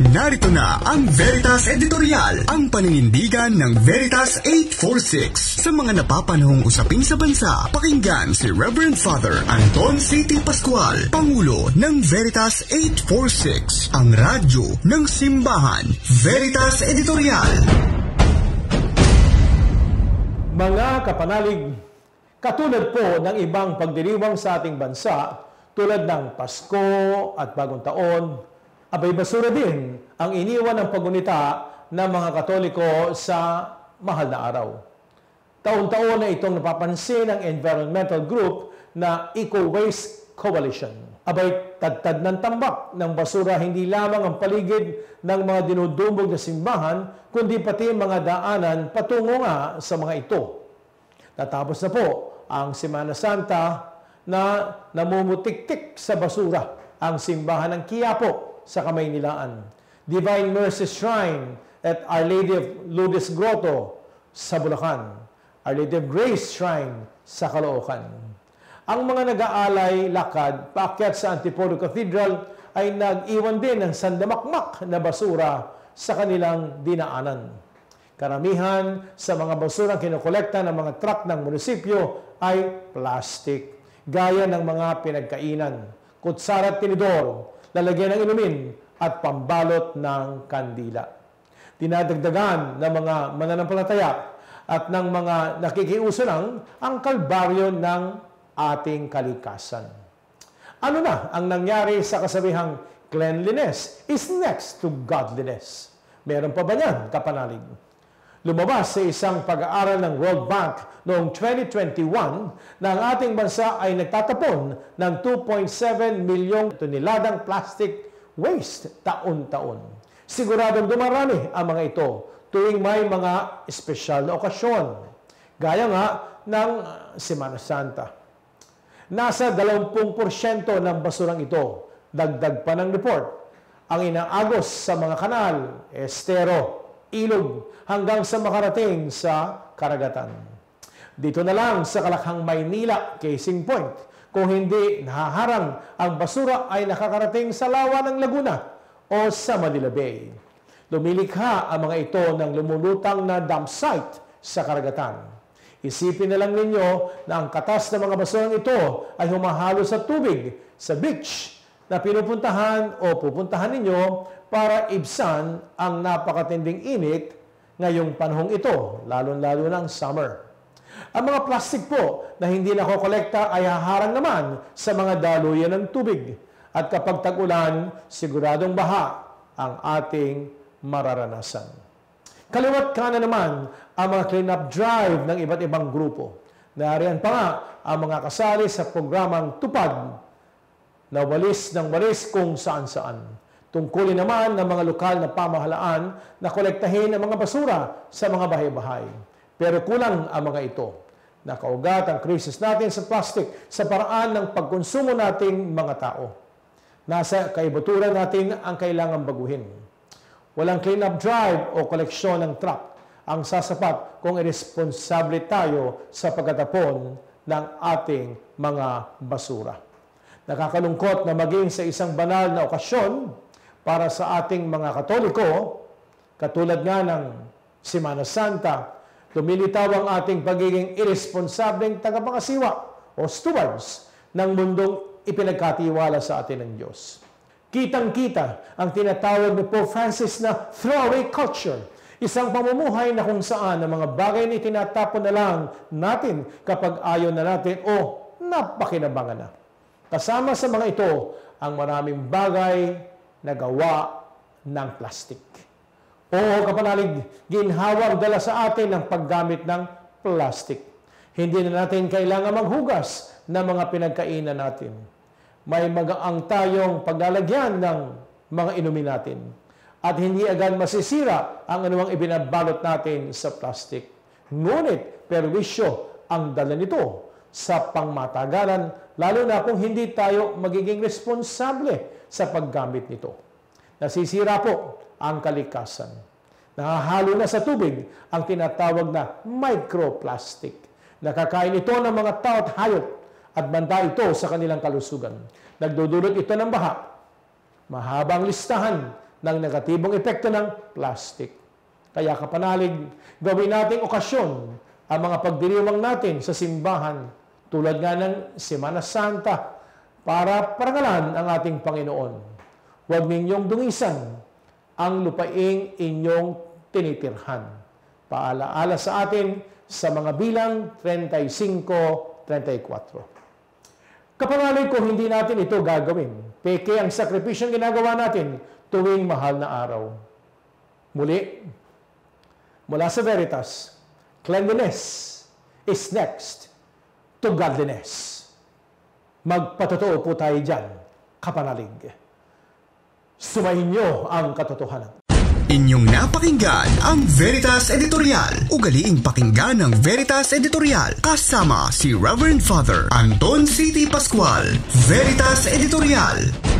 Narito na ang Veritas Editorial, ang paninindigan ng Veritas 846 sa mga napapanahong usapin sa bansa. Pakinggan si Reverend Father Anton C.T. Pascual, Pangulo ng Veritas 846, ang radyo ng simbahan. Veritas Editorial. Mga kapanalig, katulad po ng ibang pagdiriwang sa ating bansa, tulad ng Pasko at Bagong Taon, abay basura din ang iniwan ng pagunita ng mga Katoliko sa mahal na araw. Taon-taon na itong napapansin ng environmental group na Eco Waste Coalition. Abay tad-tad ng tambak ng basura hindi lamang ang paligid ng mga dinudumog na simbahan, kundi pati mga daanan patungo nga sa mga ito. Natapos na po ang Semana Santa na namumutik-tik sa basura ang simbahan ng Quiapo sa Kamaynilaan, Divine Mercy Shrine at Our Lady of Lourdes Grotto sa Bulacan, Our Lady of Grace Shrine sa Caloocan. Ang mga nag-aalay lakad paakyat sa Antipolo Cathedral ay nag-iwan din ng sandamakmak na basura sa kanilang dinaanan. Karamihan sa mga basurang kinokolekta ng mga truck ng munisipyo ay plastic, gaya ng mga pinagkainan, kutsara at tinidor, lalagyan ng inumin at pambalot ng kandila. Dinadagdagan ng mga mananampalataya at ng mga nakikiuso lang ang kalbaryo ng ating kalikasan. Ano na ang nangyari sa kasabihang cleanliness is next to godliness? Meron pa ba niyan, kapanalig? Lumabas sa isang pag-aaral ng World Bank noong 2021 na ang ating bansa ay nagtatapon ng 2.7 milyong toneladang plastic waste taon-taon. Siguradong dumarami ang mga ito tuwing may mga espesyal na okasyon, gaya nga ng Semana Santa. Nasa 20% ng basurang ito, dagdag pa ng report, ang inaagos sa mga kanal, estero, ilog, hanggang sa makarating sa karagatan. Dito na lang sa Kalakhang, Maynila, case in point, kung hindi nahaharang ang basura ay nakakarating sa lawa ng Laguna o sa Manila Bay. Lumilikha ang mga ito ng lumulutang na dump site sa karagatan. Isipin na lang ninyo na ang katas ng mga basurang ito ay humahalo sa tubig sa beach na pinupuntahan o pupuntahan ninyo para ibsan ang napakatinding init ngayong panahong ito, lalo-lalo ng summer. Ang mga plastic po na hindi nakokolekta ay haharang naman sa mga daluyan ng tubig. At kapag tag-ulan, siguradong baha ang ating mararanasan. Kaliwat kanan naman ang mga clean-up drive ng iba't ibang grupo. Nariyan pa nga ang mga kasali sa programang Tupad na walis ng walis kung saan-saan. Tungkulin naman ng mga lokal na pamahalaan na kolektahin ang mga basura sa mga bahay-bahay. Pero kulang ang mga ito. Nakaugat ang krisis natin sa plastic sa paraan ng pagkonsumo nating mga tao. Nasa kaibuturan natin ang kailangang baguhin. Walang clean-up drive o koleksyon ng truck ang sasapat kung iresponsable tayo sa pagtatapon ng ating mga basura. Nakakalungkot na maging sa isang banal na okasyon para sa ating mga Katoliko, katulad nga ng Semana Santa, lumilitaw ang ating pagiging irresponsableng tagapangasiwa o stewards ng mundong ipinagkatiwala sa atin ng Diyos. Kitang-kita ang tinatawag ni Pope Francis na throwaway culture, isang pamumuhay na kung saan ang mga bagay na itinatapon na lang natin kapag ayaw na natin o napakinabangan na. Kasama sa mga ito ang maraming bagay na gawa ng plastic. Oo, kapanalig, ginhawang dala sa atin ang paggamit ng plastic. Hindi na natin kailangan maghugas ng mga pinagkainan natin. May magaang tayong paglalagyan ng mga inumin natin. At hindi agad masisira ang anumang ibinabalot natin sa plastic. Ngunit, perwisyo ang dala nito sa pangmatagalan, lalo na kung hindi tayo magiging responsable sa paggamit nito. Nasisira po ang kalikasan. Nahahalo na sa tubig ang tinatawag na microplastic. Nakakain ito ng mga tao at hayop at banta ito sa kanilang kalusugan. Nagdudulot ito ng baha. Mahabang listahan ng negatibong epekto ng plastic. Kaya kapanalig, gawin nating okasyon ang mga pagdiriwang natin sa simbahan tulad nga ng Semana Santa para parangalan ang ating Panginoon. Huwag ninyong dungisan ang lupaing inyong tinitirhan. Paalaala sa atin sa mga bilang 35-34. Kapanalig kung hindi natin ito gagawin, peke ang sakripisyong ginagawa natin tuwing mahal na araw. Muli, mula sa Veritas, cleanliness is next to godliness. Magpatotoo po tayo dyan, kapanalig. Sumayin niyo ang katotohanan. Inyong napakinggan ang Veritas Editorial. Ugaliing pakinggan ng Veritas Editorial kasama si Reverend Father Anton C.T. Pascual. Veritas Editorial.